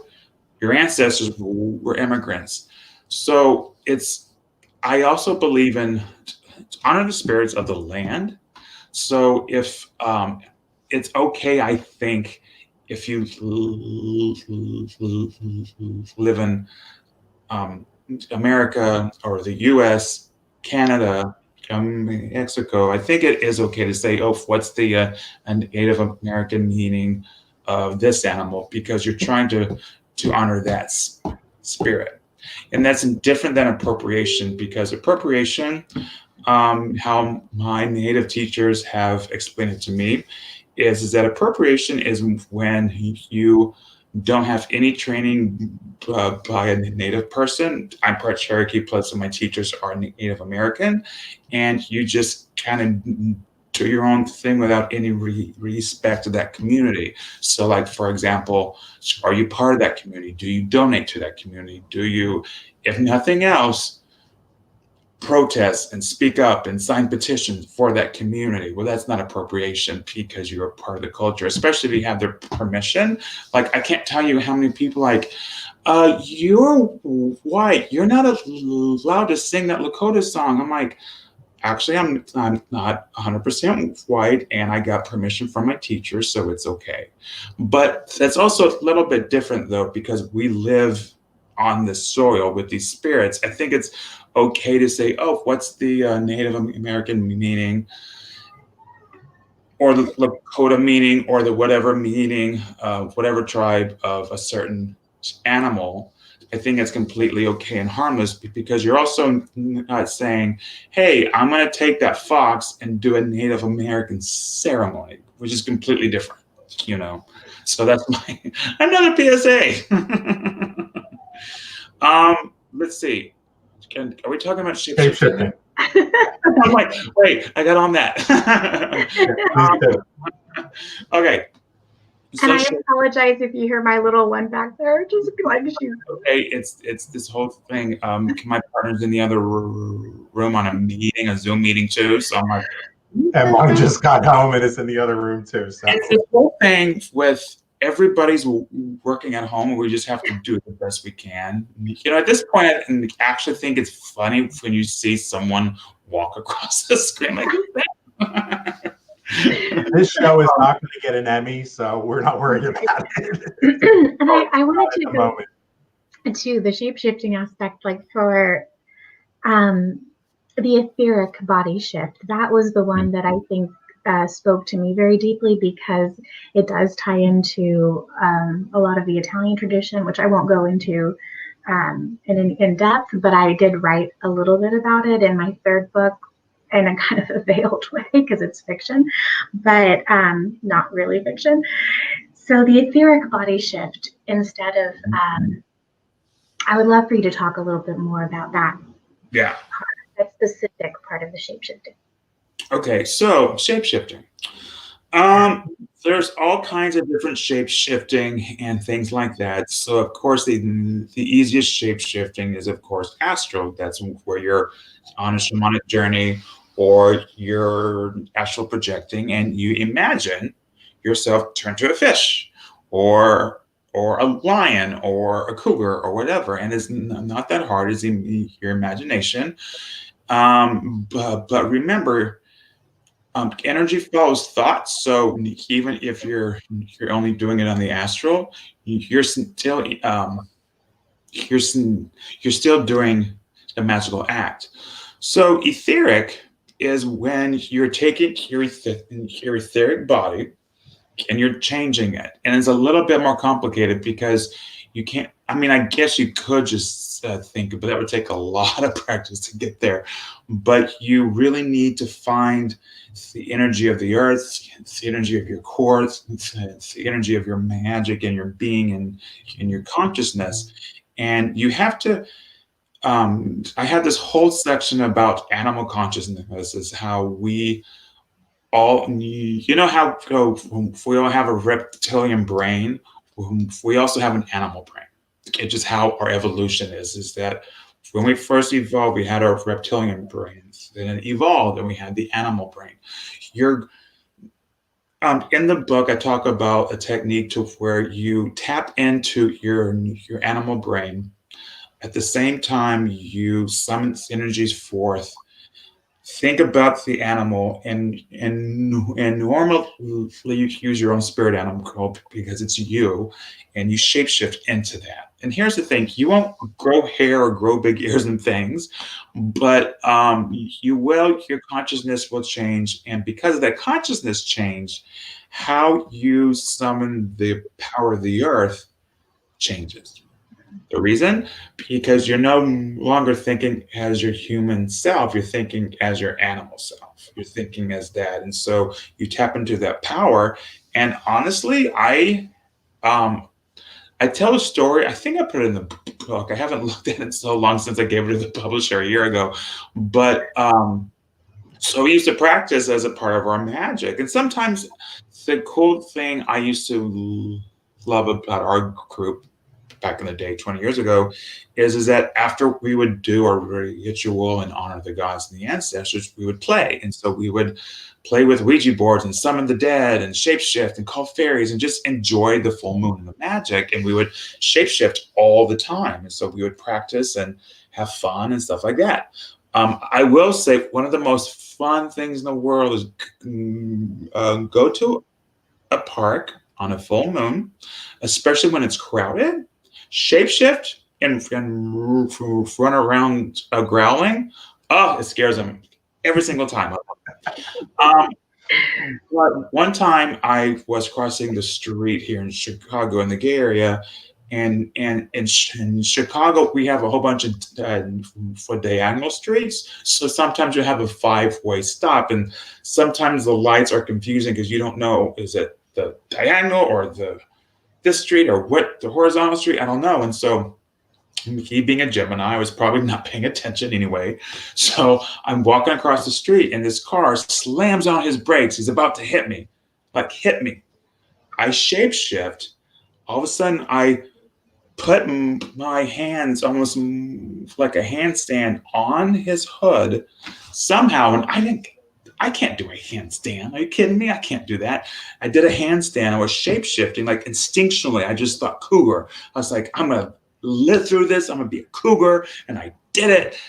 ancestors were immigrants. So I also believe in honor the spirits of the land. So if it's okay, I think, if you live in America or the US, Canada, Mexico, I think it is okay to say, oh, what's the Native American meaning of this animal? Because you're trying to honor that spirit. And that's different than appropriation, because appropriation, how my Native teachers have explained it to me, is that appropriation is when you don't have any training by a Native person. I'm part Cherokee, plus my teachers are Native American, and you just kind of do your own thing without any respect to that community. So like, for example, are you part of that community? Do you donate to that community? Do you, if nothing else, protest and speak up and sign petitions for that community? Well, that's not appropriation because you're a part of the culture, especially if you have their permission. Like, I can't tell you how many people like, you're white, you're not allowed to sing that Lakota song. I'm like, actually, I'm not 100% white, and I got permission from my teacher, so it's okay. But that's also a little bit different, though, because we live on this soil with these spirits. I think it's okay to say, oh, what's the Native American meaning, or the Lakota meaning, or the whatever meaning of whatever tribe of a certain animal. I think it's completely okay and harmless, because you're also not saying, hey, I'm going to take that fox and do a Native American ceremony, which is completely different, you know? So that's my, another PSA. Let's see. Are we talking about shape-shifting? I'm like, wait, I got on that. Okay. And I apologize if you hear my little one back there. Just like she's okay. It's this whole thing. My partner's in the other room on a meeting, a Zoom meeting too. So I'm like, and mine just got home and it's in the other room too. So it's this whole thing with everybody's working at home, and we just have to do the best we can. You know, at this point, I actually think it's funny when you see someone walk across the screen like that. This show is not going to get an Emmy, so we're not worried about it. And I wanted to go to the shape-shifting aspect, like for the etheric body shift. That was the one that I think spoke to me very deeply, because it does tie into a lot of the Italian tradition, which I won't go into in depth, but I did write a little bit about it in my third book, in a kind of a veiled way because it's fiction, but not really fiction. So the etheric body shift, instead of, I would love for you to talk a little bit more about that. Yeah. That specific part of the shape-shifting. Okay, so shape-shifting. There's all kinds of different shape-shifting and things like that. So of course, the easiest shape-shifting is, of course, astral. That's where you're on a shamanic journey, or you're astral projecting and you imagine yourself turn to a fish, or a lion, or a cougar, or whatever. And it's not that hard. It's in your imagination. But remember, energy follows thoughts. So even if you're only doing it on the astral, you're still doing a magical act. So etheric is when you're taking your etheric body and you're changing it. And it's a little bit more complicated because you can't, I mean, I guess you could just think, but that would take a lot of practice to get there. But you really need to find the energy of the earth, the energy of your core, the energy of your magic and your being and your consciousness. And you have to, I have this whole section about animal consciousness, is how we all, you know how we all have a reptilian brain, we also have an animal brain. It's just how our evolution is that when we first evolved, we had our reptilian brains, then it evolved and we had the animal brain. In the book, I talk about a technique to where you tap into your animal brain. At the same time, you summon energies forth. Think about the animal, and normally you use your own spirit animal because it's you, and you shapeshift into that. And here's the thing: you won't grow hair or grow big ears and things, but you will. Your consciousness will change, and because of that consciousness change, how you summon the power of the earth changes. The reason? Because you're no longer thinking as your human self, you're thinking as your animal self. You're thinking as that. And so you tap into that power. And honestly, I tell a story. I think I put it in the book. I haven't looked at it so long since I gave it to the publisher a year ago. But so we used to practice as a part of our magic. And sometimes the cool thing I used to love about our group back in the day, 20 years ago, is that after we would do our ritual and honor the gods and the ancestors, we would play. And so we would play with Ouija boards and summon the dead and shapeshift and call fairies and just enjoy the full moon and the magic. And we would shapeshift all the time. And so we would practice and have fun and stuff like that. I will say one of the most fun things in the world is go to a park on a full moon, especially when it's crowded, shapeshift and run around growling. Oh, it scares them every single time. One time I was crossing the street here in Chicago in the gay area, and in Chicago we have a whole bunch of diagonal streets. So sometimes you have a 5-way stop, and sometimes the lights are confusing because you don't know, is it the diagonal or this street or what the horizontal street? I don't know. And so he being a Gemini, I was probably not paying attention anyway. So I'm walking across the street and this car slams on his brakes. He's about to hit me, like hit me. I shapeshift. All of a sudden I put my hands almost like a handstand on his hood somehow. And I can't do a handstand. Are you kidding me? I can't do that. I did a handstand. I was shape-shifting, like instinctually. I just thought cougar. I was like, I'm going to live through this. I'm going to be a cougar. And I did it.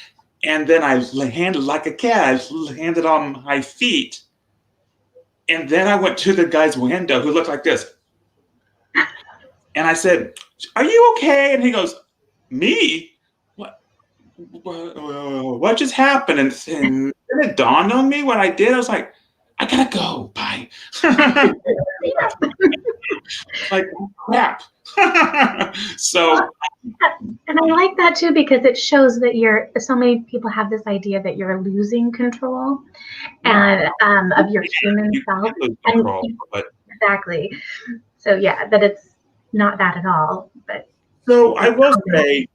And then I landed like a cat. I landed on my feet. And then I went to the guy's window who looked like this. And I said, are you okay? And he goes, me? What just happened? And then it dawned on me what I did. I was like, I gotta go. Bye. Like, crap. So, and I like that too, because it shows that so many people have this idea that you're losing control and of your human self. Exactly. So yeah, that it's not that at all. But so I will say,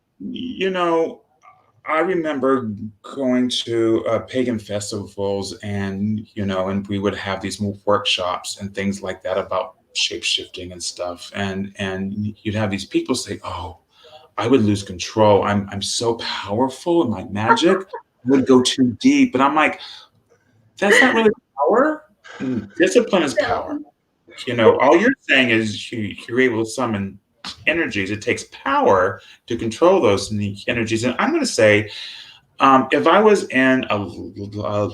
I remember going to pagan festivals, and and we would have these workshops and things like that about shape-shifting and stuff, and you'd have these people say, "Oh, I would lose control. I'm so powerful in my magic. I would go too deep." And I'm like, that's not really power. Discipline is power. All you're saying is you're able to summon energies. It takes power to control those energies. And I'm going to say, if I was in a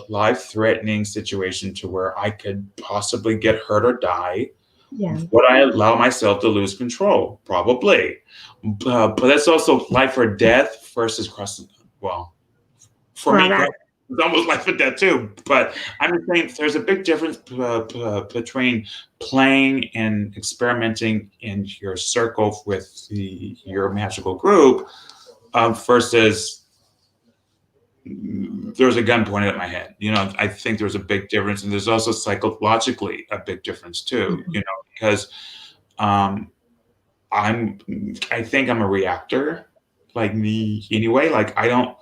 life-threatening situation to where I could possibly get hurt or die, would I allow myself to lose control? Probably. But that's also life or death versus crossing. Well, for me, it's almost life or death too. But I'm just saying there's a big difference between playing and experimenting in your circle with your magical group versus there's a gun pointed at my head. I think there's a big difference, and there's also psychologically a big difference too. Because I think I'm a reactor, like me anyway. Like I don't.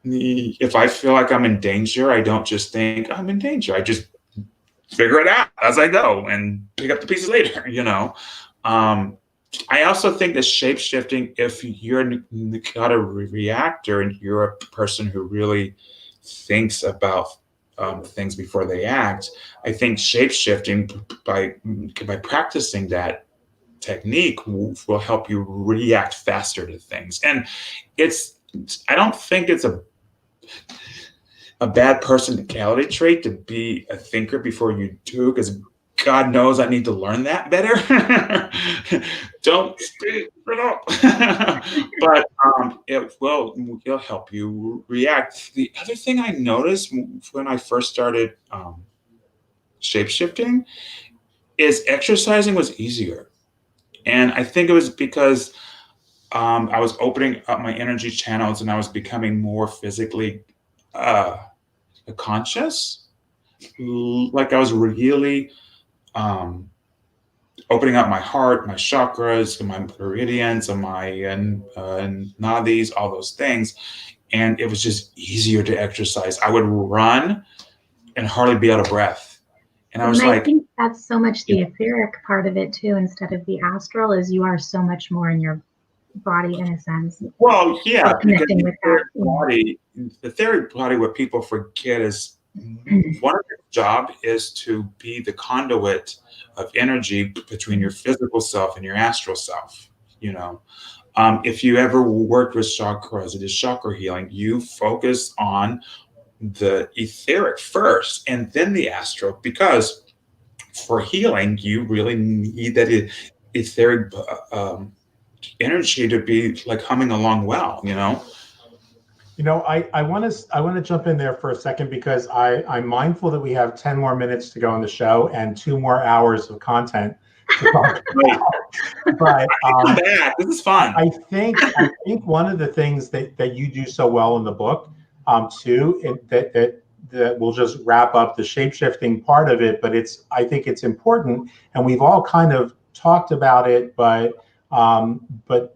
If I feel like I'm in danger, I don't just think I'm in danger. I just figure it out as I go and pick up the pieces later, I also think that shape-shifting, if you're not a reactor and you're a person who really thinks about things before they act, I think shape-shifting by practicing that technique will help you react faster to things. And I don't think it's a bad personality trait to be a thinker before you do, because God knows I need to learn that better. Don't speak it up. But it'll help you react. The other thing I noticed when I first started shape-shifting is exercising was easier. And I think it was because I was opening up my energy channels and I was becoming more physically conscious. Like I was really opening up my heart, my chakras, my meridians, and my nadis, all those things. And it was just easier to exercise. I would run and hardly be out of breath. And I was like, I think that's so much the etheric part of it too, instead of the astral, is you are so much more in your body in a sense. Well, yeah, because connecting with the etheric body, what people forget is one of your job is to be the conduit of energy between your physical self and your astral self. You know, if you ever worked with chakras, it is chakra healing. You focus on the etheric first and then the astral, because for healing, you really need that etheric energy to be like humming along well, you know? You know, I want to jump in there for a second, because I'm mindful that we have 10 more minutes to go on the show and 2 more hours of content to talk about. But this is fun. I think one of the things that you do so well in the book, too, that we'll just wrap up the shape-shifting part of it, but I think it's important, and we've all kind of talked about it, but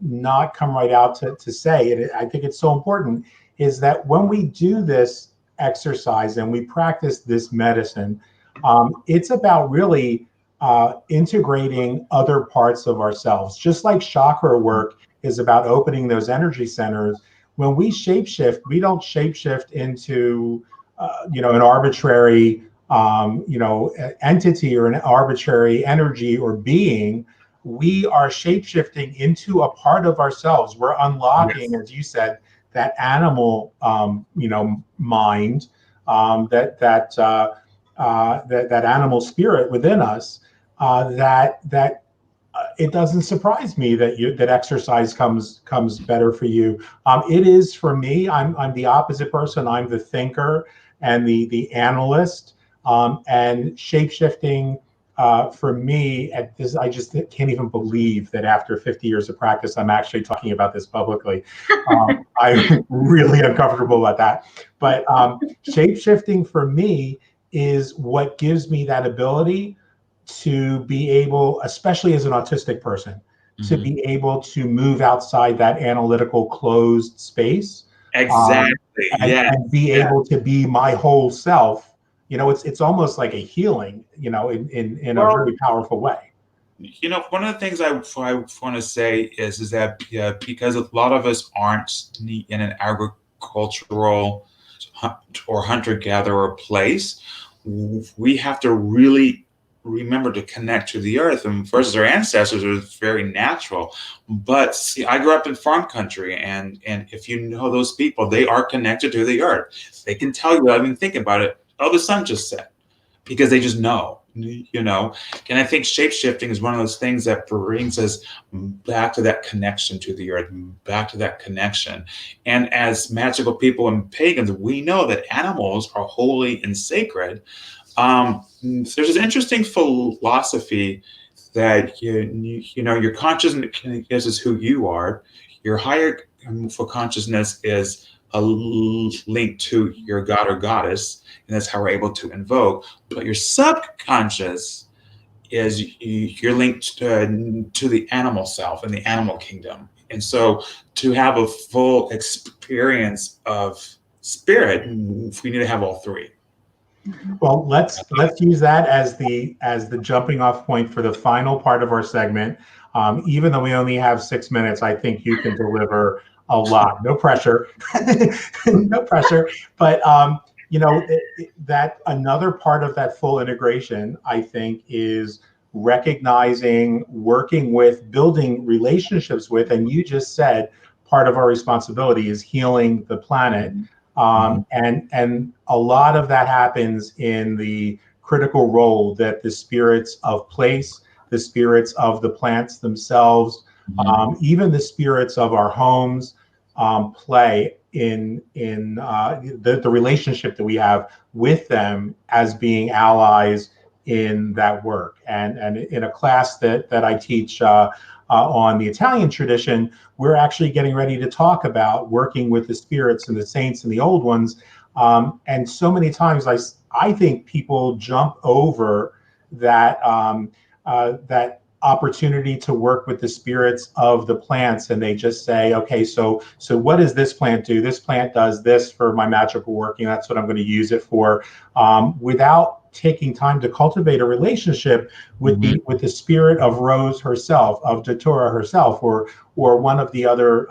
not come right out to say it. I think it's so important, is that when we do this exercise and we practice this medicine, it's about really integrating other parts of ourselves. Just like chakra work is about opening those energy centers, when we shapeshift, we don't shapeshift into an arbitrary entity or an arbitrary energy or being. We are shapeshifting into a part of ourselves. We're unlocking, yes, as you said, that animal, mind, that animal spirit within us. That it doesn't surprise me that exercise comes better for you. It is for me. I'm the opposite person. I'm the thinker and the analyst, and shapeshifting. For me, I just can't even believe that after 50 years of practice, I'm actually talking about this publicly. I'm really uncomfortable about that. But shape-shifting for me is what gives me that ability to be able, especially as an autistic person, to be able to move outside that analytical closed space. Exactly. And be able to be my whole self. It's almost like a healing, in a really powerful way. One of the things I want to say is that because a lot of us aren't in an agricultural or hunter-gatherer place, we have to really remember to connect to the earth. And versus our ancestors, it was very natural. But see, I grew up in farm country, and if you know those people, they are connected to the earth. They can tell you without even thinking about it, oh, the sun just set, because they just know, And I think shape-shifting is one of those things that brings us back to that connection to the earth, back to that connection. And as magical people and pagans, we know that animals are holy and sacred. There's this interesting philosophy that your consciousness is who you are. Your higher for consciousness is a link to your god or goddess, and that's how we're able to invoke. But your subconscious is you're linked to the animal self and the animal kingdom. And so to have a full experience of spirit, we need to have all three. Well, let's use that as the jumping off point for the final part of our segment. Even though we only have 6 minutes, I think you can deliver a lot. No pressure, no pressure. But that another part of that full integration, I think, is recognizing, working with, building relationships with, and you just said part of our responsibility is healing the planet. And a lot of that happens in the critical role that the spirits of place, the spirits of the plants themselves, even the spirits of our homes play in the relationship that we have with them as being allies in that work. And in a class that I teach on the Italian tradition, we're actually getting ready to talk about working with the spirits and the saints and the old ones. And so many times I think people jump over that opportunity to work with the spirits of the plants, and they just say, okay, so what does this plant do? This plant does this for my magical working. That's what I'm going to use it for, without taking time to cultivate a relationship with the spirit of Rose herself, of Datura herself, or one of the other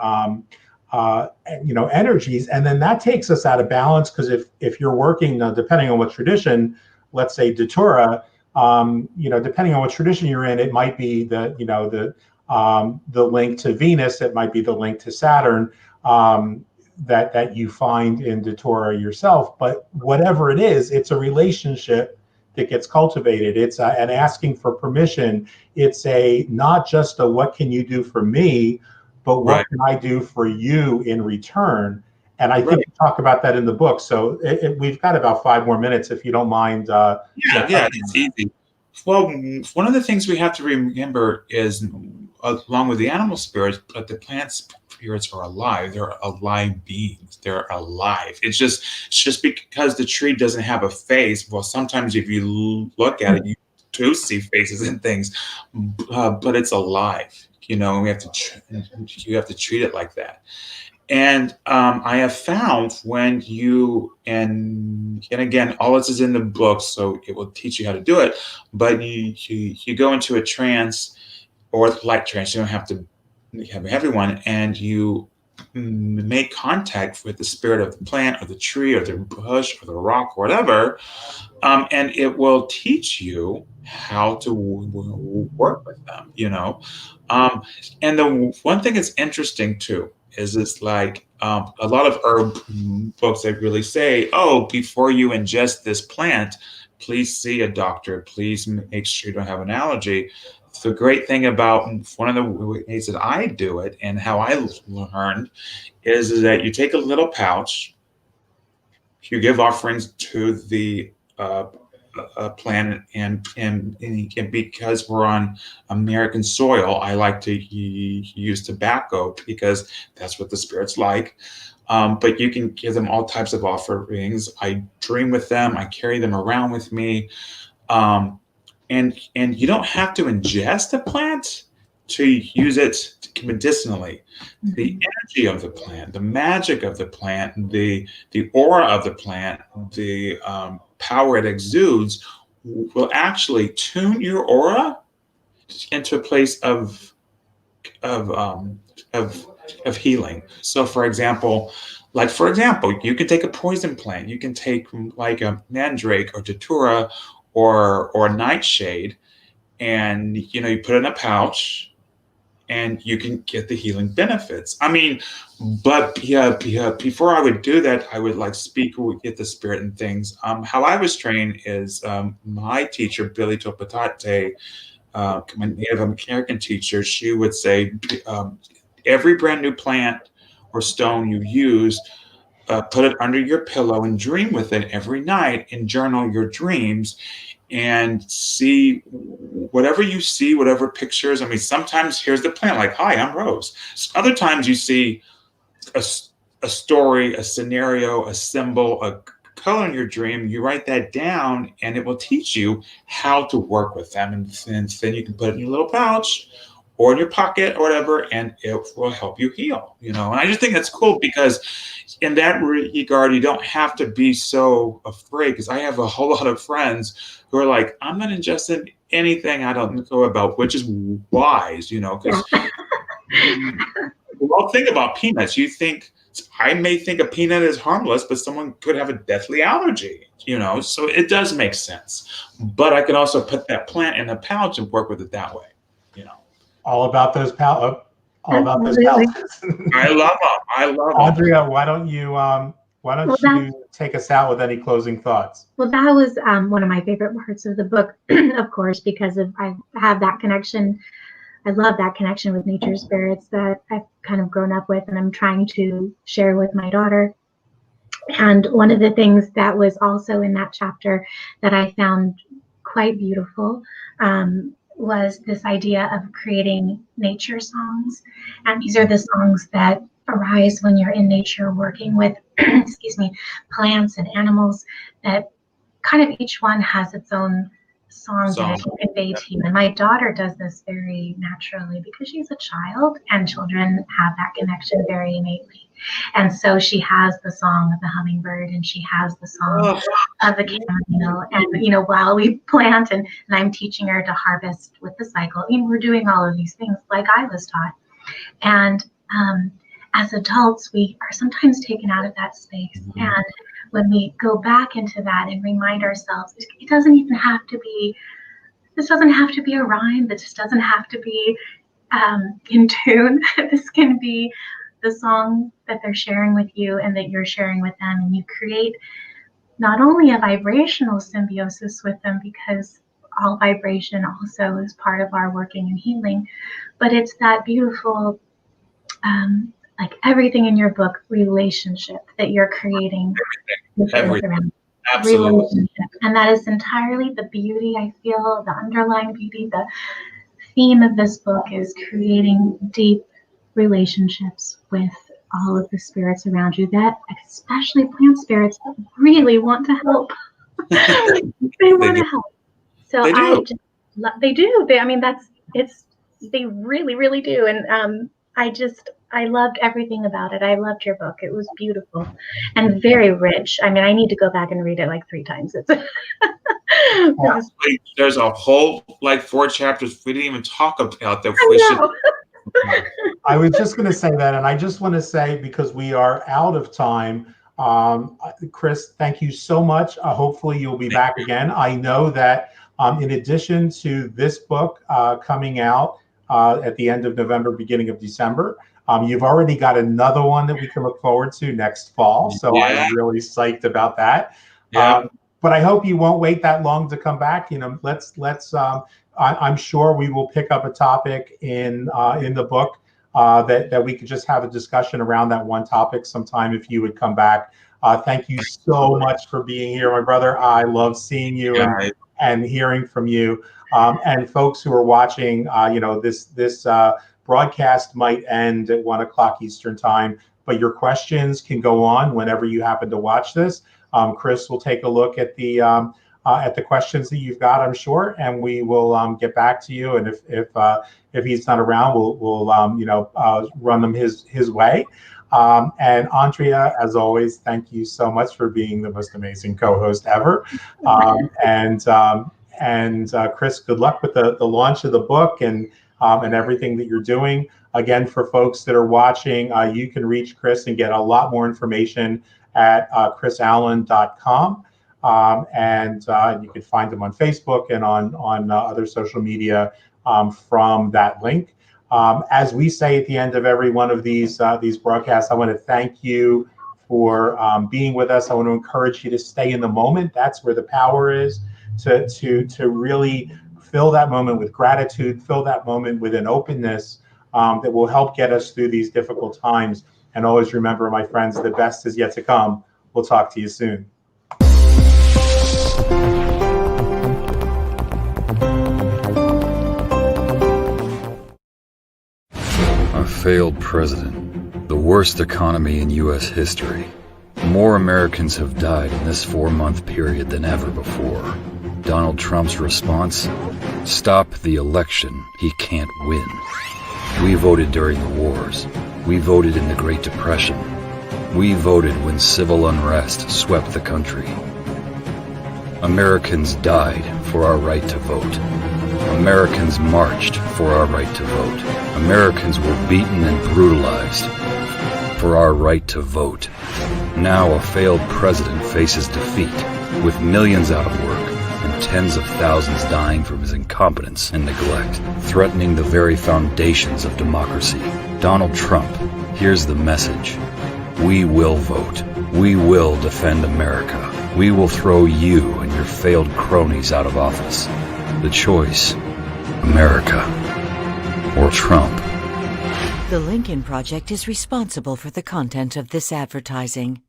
energies. And then that takes us out of balance, because if you're working, depending on what tradition, let's say Datura, depending on what tradition you're in, it might be the link to Venus, it might be the link to Saturn, that you find in Datura yourself. But whatever it is, it's a relationship that gets cultivated. It's an asking for permission. It's not just a what can you do for me, but what can I do for you in return? And I think you talk about that in the book. So we've got about 5 more minutes, if you don't mind. Yeah, it's easy. Well, one of the things we have to remember is, along with the animal spirits, but the plant spirits are alive. They're alive beings. They're alive. It's just because the tree doesn't have a face. Well, sometimes if you look at it, you do see faces and things, but it's alive. You have to treat it like that. And I have found when you, and again, all this is in the book, so it will teach you how to do it, but you go into a trance or light trance, you don't have to have a heavy one, and you make contact with the spirit of the plant or the tree or the bush or the rock or whatever, and it will teach you how to work with them, and the one thing that's interesting too is it's like a lot of herb books that really say, oh, before you ingest this plant, please see a doctor. Please make sure you don't have an allergy. The great thing about one of the ways that I do it and how I learned is that you take a little pouch, you give offerings to the plant, and because we're on American soil, I like to use tobacco because that's what the spirits like. But you can give them all types of offerings. I dream with them. I carry them around with me. And you don't have to ingest a plant to use it medicinally. The energy of the plant, the magic of the plant, the aura of the plant, the power it exudes will actually tune your aura into a place of healing. So for example, you can take a poison plant. You can take like a mandrake or datura or nightshade, and you put it in a pouch, and you can get the healing benefits. I mean, but before I would do that, I would speak with the spirit and things. How I was trained is my teacher, Billy Topatate, my Native American teacher, she would say, every brand new plant or stone you use, put it under your pillow and dream with it every night and journal your dreams and see whatever you see, whatever pictures. I mean, sometimes here's the plant, like, hi, I'm Rose. Other times you see a story, a scenario, a symbol, a color in your dream. You write that down and it will teach you how to work with them. And then you can put it in your little pouch or in your pocket or whatever, and it will help you heal, And I just think that's cool because in that regard, you don't have to be so afraid, because I have a whole lot of friends who are like, I'm not ingesting anything I don't know about, which is wise, because well, think about peanuts. I may think a peanut is harmless, but someone could have a deathly allergy, so it does make sense. But I can also put that plant in a pouch and work with it that way, All about those pouches. I love them. Andrea, why don't you take us out with any closing thoughts? Well, that was one of my favorite parts of the book, of course, because I have that connection. I love that connection with nature spirits that I've kind of grown up with, and I'm trying to share with my daughter. And one of the things that was also in that chapter that I found quite beautiful was this idea of creating nature songs. And these are the songs that arise when you're in nature working with, plants and animals, that kind of each one has its own songs that I can convey to you. And my daughter does this very naturally because she's a child, and children have that connection very innately. And so she has the song of the hummingbird, and she has the song of the chamomile. And, while we plant, and I'm teaching her to harvest with the cycle, we're doing all of these things like I was taught. And as adults, we are sometimes taken out of that space. And when we go back into that and remind ourselves, it doesn't even have to be, this doesn't have to be a rhyme. This doesn't have to be in tune. This can be the song that they're sharing with you and that you're sharing with them. And you create not only a vibrational symbiosis with them, because all vibration also is part of our working and healing, but it's that beautiful, like everything in your book, relationship that you're creating. Everything. Absolutely. And that is entirely the beauty, I feel, the underlying beauty, the theme of this book is creating deep relationships with all of the spirits around you, that especially plant spirits really want to help. They want to help. So they do. They really, really do. And I loved everything about it. I loved your book. It was beautiful and very rich. I need to go back and read it like 3 times. There's a whole 4 chapters we didn't even talk about that. I was just going to say that, and I just want to say, because we are out of time, Chris, thank you so much. Hopefully you'll be back again. I know that in addition to this book coming out at the end of November, beginning of December, you've already got another one that we can look forward to next fall. So I'm really psyched about that. But I hope you won't wait that long to come back. I'm sure we will pick up a topic in the book that we could just have a discussion around that one topic sometime if you would come back. Thank you so much for being here, my brother. I love seeing you and hearing from you. And folks who are watching, this broadcast might end at 1 o'clock Eastern time, but your questions can go on whenever you happen to watch this. Chris will take a look at the questions that you've got, I'm sure, and we will get back to you. And if he's not around, we'll run them his way. And Andrea, as always, thank you so much for being the most amazing co-host ever. And Chris, good luck with the launch of the book and everything that you're doing. Again, for folks that are watching, you can reach Chris and get a lot more information at chrisallaun.com. And you can find him on Facebook and on other social media from that link. As we say at the end of every one of these broadcasts, I want to thank you for being with us. I want to encourage you to stay in the moment. That's where the power is, to really fill that moment with gratitude, fill that moment with an openness that will help get us through these difficult times. And always remember, my friends, the best is yet to come. We'll talk to you soon. A failed president, the worst economy in U.S. history. More Americans have died in this 4-month period than ever before. Donald Trump's response? Stop the election. He can't win. We voted during the wars. We voted in the Great Depression. We voted when civil unrest swept the country. Americans died for our right to vote. Americans marched for our right to vote. Americans were beaten and brutalized for our right to vote. Now a failed president faces defeat, with millions out of work and tens of thousands dying from his incompetence and neglect, threatening the very foundations of democracy. Donald Trump, here's the message. We will vote. We will defend America. We will throw you and your failed cronies out of office. The choice, America or Trump. The Lincoln Project is responsible for the content of this advertising.